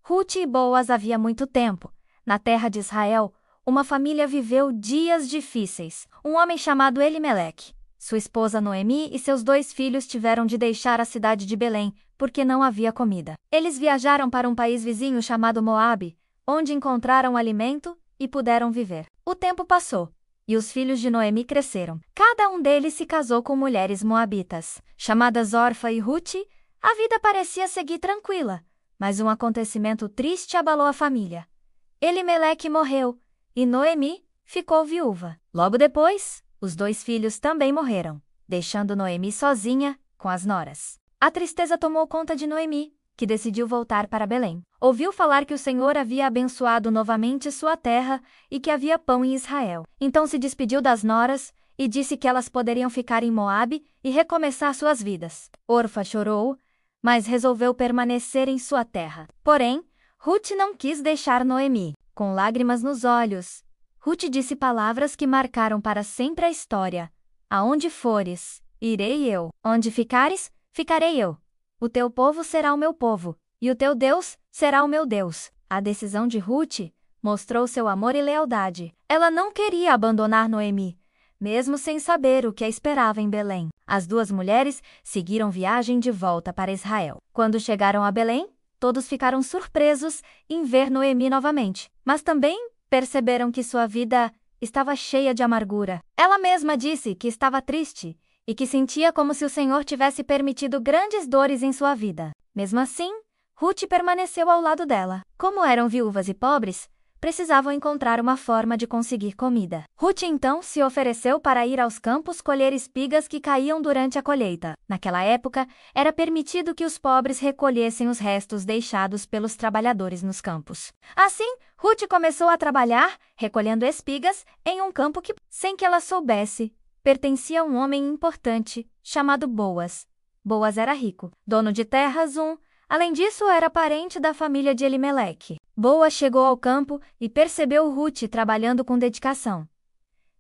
Ruth e Boaz havia muito tempo. Na terra de Israel, uma família viveu dias difíceis. Um homem chamado Elimeleque, sua esposa Noemi e seus 2 filhos tiveram de deixar a cidade de Belém, porque não havia comida. Eles viajaram para um país vizinho chamado Moabe, onde encontraram alimento e puderam viver. O tempo passou, e os filhos de Noemi cresceram. Cada um deles se casou com mulheres moabitas. Chamadas Orfa e Ruth, a vida parecia seguir tranquila, mas um acontecimento triste abalou a família. Elimeleque morreu, e Noemi ficou viúva. Logo depois, os 2 filhos também morreram, deixando Noemi sozinha com as noras. A tristeza tomou conta de Noemi, que decidiu voltar para Belém. Ouviu falar que o Senhor havia abençoado novamente sua terra e que havia pão em Israel. Então se despediu das noras e disse que elas poderiam ficar em Moabe e recomeçar suas vidas. Orfa chorou, mas resolveu permanecer em sua terra. Porém, Ruth não quis deixar Noemi. Com lágrimas nos olhos, Ruth disse palavras que marcaram para sempre a história. Aonde fores, irei eu. Onde ficares, ficarei eu. O teu povo será o meu povo, e o teu Deus será o meu Deus. A decisão de Ruth mostrou seu amor e lealdade. Ela não queria abandonar Noemi, mesmo sem saber o que a esperava em Belém. As 2 mulheres seguiram viagem de volta para Israel. Quando chegaram a Belém, todos ficaram surpresos em ver Noemi novamente, mas também perceberam que sua vida estava cheia de amargura. Ela mesma disse que estava triste e que sentia como se o Senhor tivesse permitido grandes dores em sua vida. Mesmo assim, Ruth permaneceu ao lado dela. Como eram viúvas e pobres, precisavam encontrar uma forma de conseguir comida. Ruth então se ofereceu para ir aos campos colher espigas que caíam durante a colheita. Naquela época, era permitido que os pobres recolhessem os restos deixados pelos trabalhadores nos campos. Assim, Ruth começou a trabalhar, recolhendo espigas, em um campo que, sem que ela soubesse, pertencia a um homem importante, chamado Boaz. Boaz era rico, dono de terras. Além disso, era parente da família de Elimeleque. Boaz chegou ao campo e percebeu Ruth trabalhando com dedicação.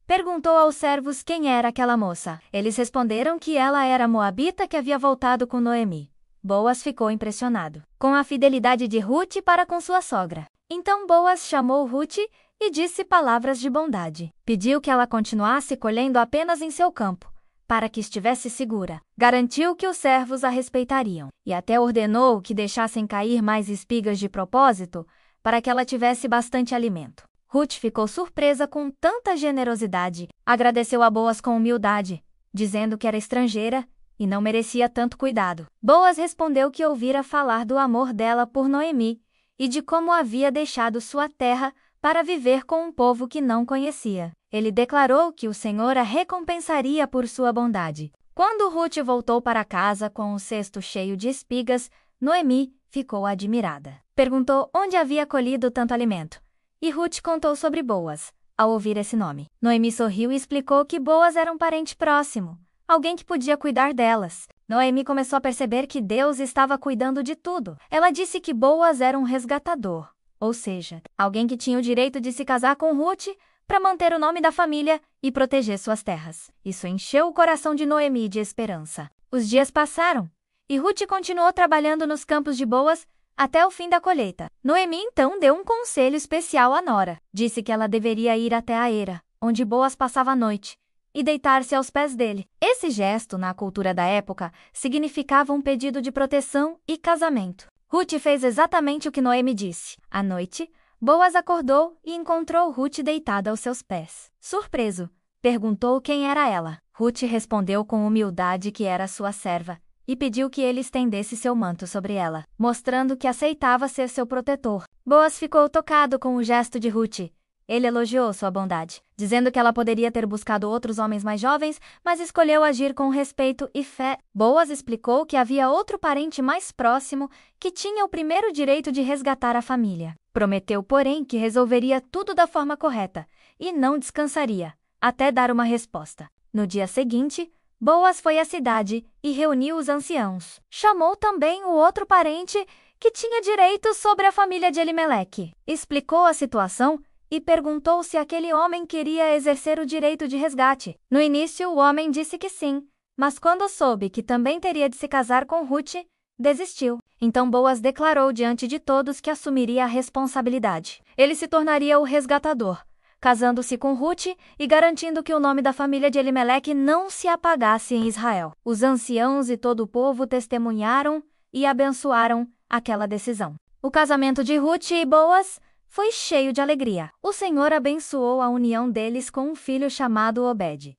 Perguntou aos servos quem era aquela moça. Eles responderam que ela era a moabita que havia voltado com Noemi. Boaz ficou impressionado com a fidelidade de Ruth para com sua sogra. Então Boaz chamou Ruth e disse palavras de bondade. Pediu que ela continuasse colhendo apenas em seu campo, para que estivesse segura. Garantiu que os servos a respeitariam, e até ordenou que deixassem cair mais espigas de propósito, para que ela tivesse bastante alimento. Ruth ficou surpresa com tanta generosidade. Agradeceu a Boaz com humildade, dizendo que era estrangeira e não merecia tanto cuidado. Boaz respondeu que ouvira falar do amor dela por Noemi e de como havia deixado sua terra para viver com um povo que não conhecia. Ele declarou que o Senhor a recompensaria por sua bondade. Quando Ruth voltou para casa com um cesto cheio de espigas, Noemi ficou admirada. Perguntou onde havia colhido tanto alimento, e Ruth contou sobre Boaz. Ao ouvir esse nome, Noemi sorriu e explicou que Boaz era um parente próximo, alguém que podia cuidar delas. Noemi começou a perceber que Deus estava cuidando de tudo. Ela disse que Boaz era um resgatador, ou seja, alguém que tinha o direito de se casar com Ruth para manter o nome da família e proteger suas terras. Isso encheu o coração de Noemi de esperança. Os dias passaram, e Ruth continuou trabalhando nos campos de Boaz até o fim da colheita. Noemi então deu um conselho especial à nora. Disse que ela deveria ir até a eira, onde Boaz passava a noite, e deitar-se aos pés dele. Esse gesto, na cultura da época, significava um pedido de proteção e casamento. Ruth fez exatamente o que Noemi disse. À noite, Boaz acordou e encontrou Ruth deitada aos seus pés. Surpreso, perguntou quem era ela. Ruth respondeu com humildade que era sua serva e pediu que ele estendesse seu manto sobre ela, mostrando que aceitava ser seu protetor. Boaz ficou tocado com o gesto de Ruth. Ele elogiou sua bondade, dizendo que ela poderia ter buscado outros homens mais jovens, mas escolheu agir com respeito e fé. Boaz explicou que havia outro parente mais próximo que tinha o primeiro direito de resgatar a família. Prometeu, porém, que resolveria tudo da forma correta e não descansaria até dar uma resposta. No dia seguinte, Boaz foi à cidade e reuniu os anciãos. Chamou também o outro parente que tinha direito sobre a família de Elimeleque. Explicou a situação e perguntou se aquele homem queria exercer o direito de resgate. No início, o homem disse que sim, mas quando soube que também teria de se casar com Ruth, desistiu. Então Boaz declarou diante de todos que assumiria a responsabilidade. Ele se tornaria o resgatador, casando-se com Ruth e garantindo que o nome da família de Elimeleque não se apagasse em Israel. Os anciãos e todo o povo testemunharam e abençoaram aquela decisão. O casamento de Ruth e Boaz foi cheio de alegria. O Senhor abençoou a união deles com um filho chamado Obed.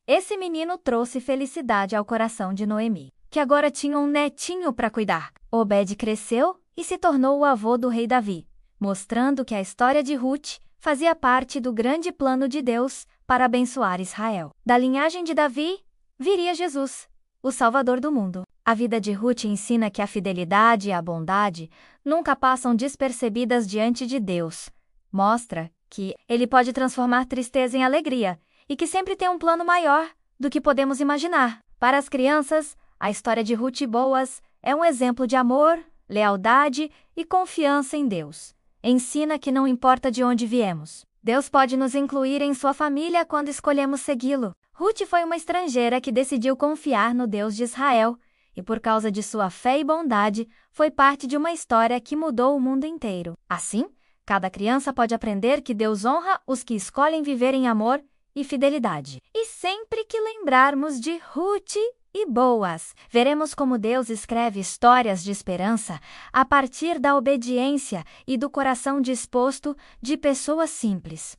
Esse menino trouxe felicidade ao coração de Noemi, que agora tinha um netinho para cuidar. Obed cresceu e se tornou o avô do rei Davi, mostrando que a história de Ruth fazia parte do grande plano de Deus para abençoar Israel. Da linhagem de Davi, viria Jesus, o Salvador do mundo. A vida de Ruth ensina que a fidelidade e a bondade nunca passam despercebidas diante de Deus. Mostra que Ele pode transformar tristeza em alegria e que sempre tem um plano maior do que podemos imaginar. Para as crianças, a história de Ruth e Boaz é um exemplo de amor, lealdade e confiança em Deus. Ensina que não importa de onde viemos, Deus pode nos incluir em sua família quando escolhemos segui-lo. Ruth foi uma estrangeira que decidiu confiar no Deus de Israel e, por causa de sua fé e bondade, foi parte de uma história que mudou o mundo inteiro. Assim, cada criança pode aprender que Deus honra os que escolhem viver em amor e fidelidade. E sempre que lembrarmos de Ruth e Boaz, veremos como Deus escreve histórias de esperança a partir da obediência e do coração disposto de pessoas simples.